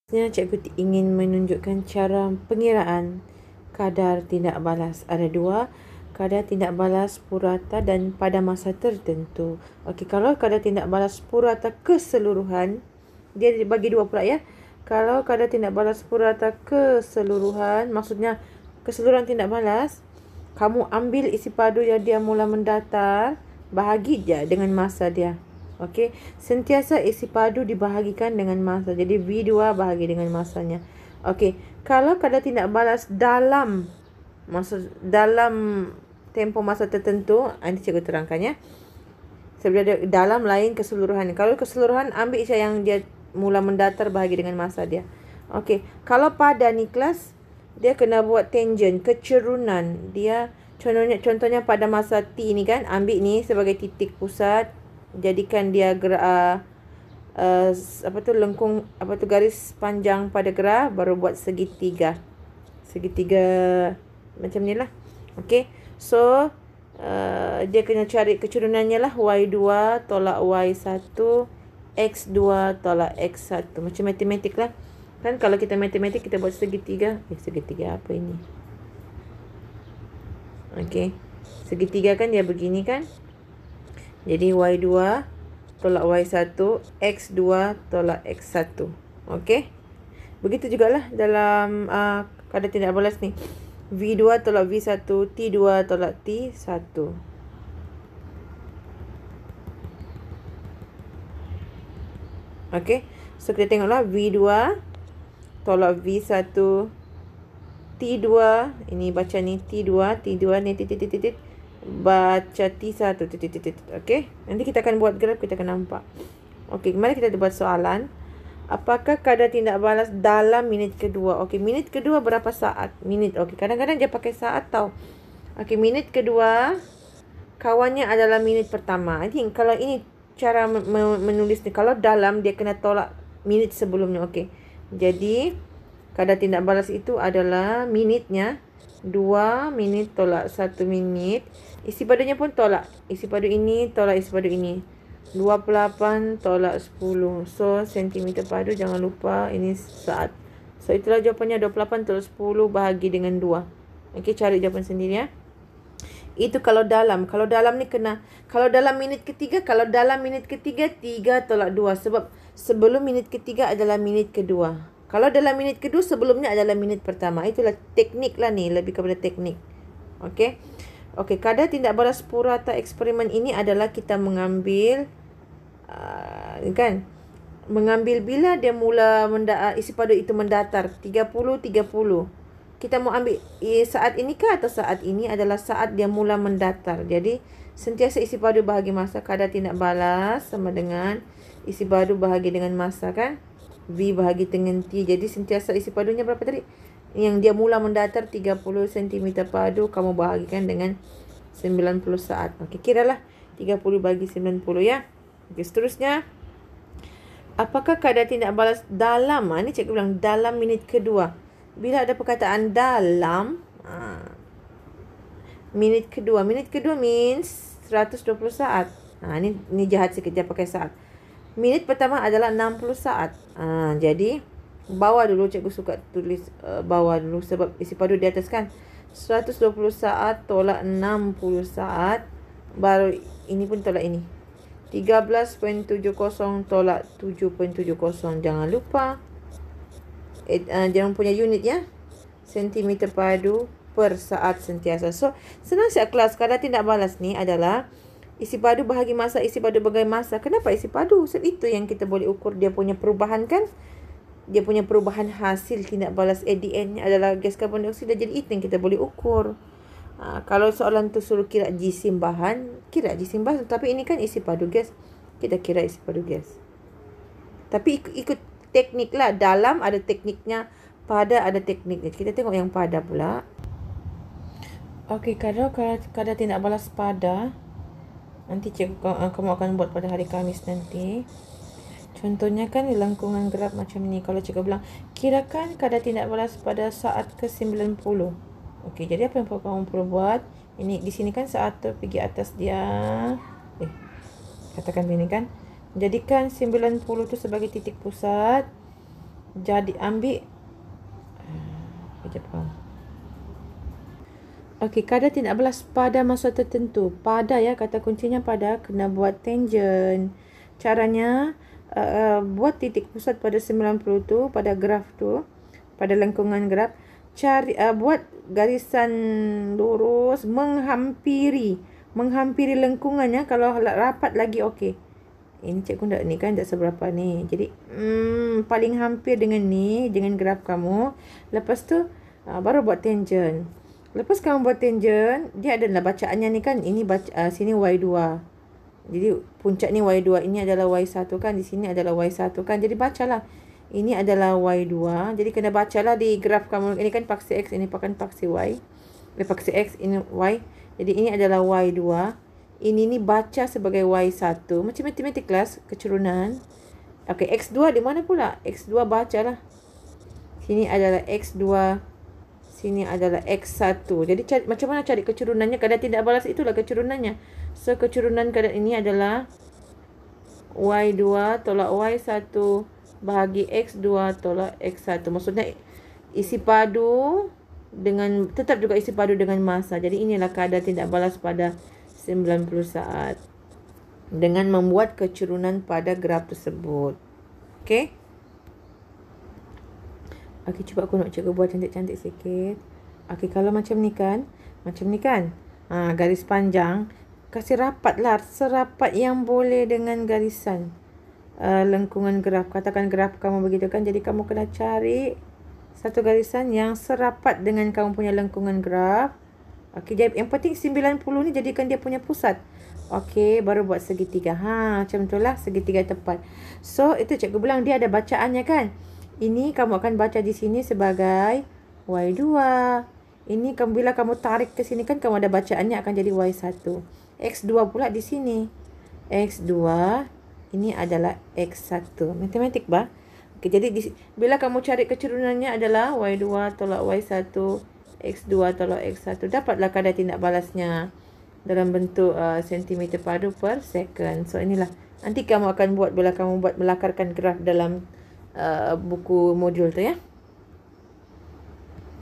Cikgu ingin menunjukkan cara pengiraan kadar tindak balas. Ada dua, kadar tindak balas purata dan pada masa tertentu. Okey, kalau kadar tindak balas purata keseluruhan, dia dibagi dua pula ya. Kalau kadar tindak balas purata keseluruhan, maksudnya keseluruhan tindak balas, kamu ambil isi padu yang dia mula mendatar, bahagi je dengan masa dia. Okey, sentiasa isi padu dibahagikan dengan masa. Jadi V2 bahagi dengan masanya. Okey, kalau kadar tindak balas dalam tempoh masa tertentu, nanti cikgu terangkan ya. Sebenarnya dalam lain keseluruhan. Kalau keseluruhan, ambil isi yang dia mula mendatar bahagi dengan masa dia. Okey, kalau pada ni kelas, dia kena buat tangent, kecerunan. Dia contohnya pada masa T ni kan, ambil ni sebagai titik pusat, jadikan dia gerak lengkung garis panjang pada gerah, baru buat segitiga macam ni lah. Okey, so dia kena cari kecerunannya lah. Y2 tolak Y1, X2 tolak X1. Macam matematik lah kan. Kalau kita matematik, kita buat segitiga. Segitiga apa ini? Okey, segitiga kan dia begini kan. Jadi Y2 tolak Y1, X2 tolak X1. Okey, begitu jugalah dalam kadar tindak balas ni. V2 tolak V1, T2 tolak T1. Okey, so kita tengoklah V2 tolak V1, T2, ini baca ni T2 ni titik, baca T1 titik. Okey, nanti kita akan buat graf, kita akan nampak. Okey, mari kita buat soalan. Apakah kadar tindak balas dalam minit kedua? Okey, minit kedua berapa saat? Minit. Okey, kadang-kadang dia pakai saat tau. Okey, minit kedua kawannya adalah minit pertama. I think kalau ini cara menulis ni, kalau dalam dia kena tolak minit sebelumnya. Okey, jadi kadar tindak balas itu adalah minitnya 2 minit tolak 1 minit. Isi padunya pun tolak. Isi padu ini tolak isi padu ini. 28 tolak 10. So, sentimeter padu jangan lupa ini saat. So, itulah jawapannya 28 tolak 10 bahagi dengan 2. Okey, cari jawapan sendiri ya. Itu kalau dalam. Kalau dalam ni kena, kalau dalam minit ketiga, 3 tolak 2. Sebab sebelum minit ketiga adalah minit kedua. Kalau dalam minit kedua, sebelumnya adalah minit pertama. Itulah teknik lah ni, lebih kepada teknik. Okey. Okey, kadar tindak balas purata eksperimen ini adalah kita mengambil mengambil bila dia mula isi padu itu mendatar 30. Kita mau ambil saat ini ke atau saat ini? Adalah saat dia mula mendatar. Jadi sentiasa isi padu bahagi masa. Kadar tindak balas sama dengan isi padu bahagi dengan masa kan. V bahagi dengan T. Jadi sentiasa isi padunya berapa tadi? Yang dia mula mendatar 30 cm padu, kamu bahagikan dengan 90 saat. Okey, kiralah 30 bagi 90 ya. Okey, seterusnya. Apakah kadar tindak balas dalam? Ni cikgu bilang dalam minit kedua. Bila ada perkataan dalam, minit kedua. Minit kedua means 120 saat. Ni jahat sikit dia pakai saat. Minit pertama adalah 60 saat. Jadi bawah dulu, cikgu suka tulis bawah dulu sebab isi padu di atas kan. 120 saat tolak 60 saat, baru ini pun tolak ini. 13.70 tolak 7.70. Jangan lupa jangan punya unit ya. Sentimeter padu per saat sentiasa. So, senang siap kelas. Kadar tindak balas ni adalah isi padu bahagi masa, isi padu bahagi masa. Kenapa isi padu? Sebab itu yang kita boleh ukur dia punya perubahan kan. Dia punya perubahan hasil tindak balas ADN-nya adalah gas karbon dioksida. Jadi itu yang kita boleh ukur. Kalau soalan tu suruh kira jisim bahan, kira jisim bahan. Tapi ini kan isi padu gas. Kita kira isi padu gas. Tapi ikut teknik lah. Dalam ada tekniknya, pada ada tekniknya. Kita tengok yang pada pula. Okey, kalau kadar tindak balas pada, nanti cikgu kamu akan buat pada hari Khamis nanti. Contohnya kan lengkungan graf macam ni. Kalau cikgu bilang, kirakan kadar tindak balas pada saat ke-90. Okey, jadi apa yang kamu perlu buat? Ini di sini kan saat tu pergi atas dia. Katakan begini kan. Jadikan 90 tu sebagai titik pusat. Jadi ambil kejap kamu. Okey, kadar tindak balas pada masa tertentu. Pada ya, kata kuncinya pada, kena buat tangent. Caranya buat titik pusat pada 90 tu, pada graf tu, pada lengkungan graf. Buat garisan lurus menghampiri lengkungannya. Kalau rapat lagi okey. Ini cikgu tak ni kan, tak seberapa ni. Jadi paling hampir dengan ni, dengan graf kamu. Lepas tu baru buat tangent. Lepas kamu buat tangent, dia adalah bacaannya ni kan. Ini sini Y2. Jadi puncak ni Y2, ini adalah Y1 kan, di sini adalah Y1 kan. Jadi bacalah. Ini adalah Y2. Jadi kena bacalah di graf kamu. Ini kan paksi X, ini pakai paksi Y. Paksi X, ini Y. Jadi ini adalah Y2. Ini ni baca sebagai Y1. Macam matematik kelas, kecurunan. Okey, X2 di mana pula? X2 bacalah. Sini adalah X2. Sini adalah X1. Jadi macam mana cari kecurunannya? Kadar tindak balas itulah kecurunannya. So, kecurunan kadar ini adalah Y2 tolak Y1 bahagi X2 tolak X1. Maksudnya isi padu dengan, tetap juga isi padu dengan masa. Jadi inilah kadar tindak balas pada 90 saat dengan membuat kecurunan pada graf tersebut. Okey? Okey, cuba aku nak cikgu buat cantik-cantik sikit. Okey, kalau macam ni kan, garis panjang, kasih rapatlah serapat yang boleh dengan garisan lengkungan graf. Katakan graf kamu begitu kan, jadi kamu kena cari satu garisan yang serapat dengan kamu punya lengkungan graf. Okey, jadi yang penting 90 ni jadikan dia punya pusat. Okey, baru buat segitiga. Macam itulah segitiga tepat. So, itu cikgu bilang dia ada bacaannya kan. Ini kamu akan baca di sini sebagai Y2. Ini bila kamu tarik ke sini kan, kamu ada bacaannya akan jadi Y1. X2 pula di sini. X2 ini adalah X1. Matematik bah. Okey, jadi bila kamu cari kecurunannya adalah Y2 tolak Y1, X2 tolak X1. Dapatlah kadar tindak balasnya dalam bentuk sentimeter padu per second. So, inilah. Nanti kamu akan buat bila kamu buat melakarkan graf dalam buku modul tu ya.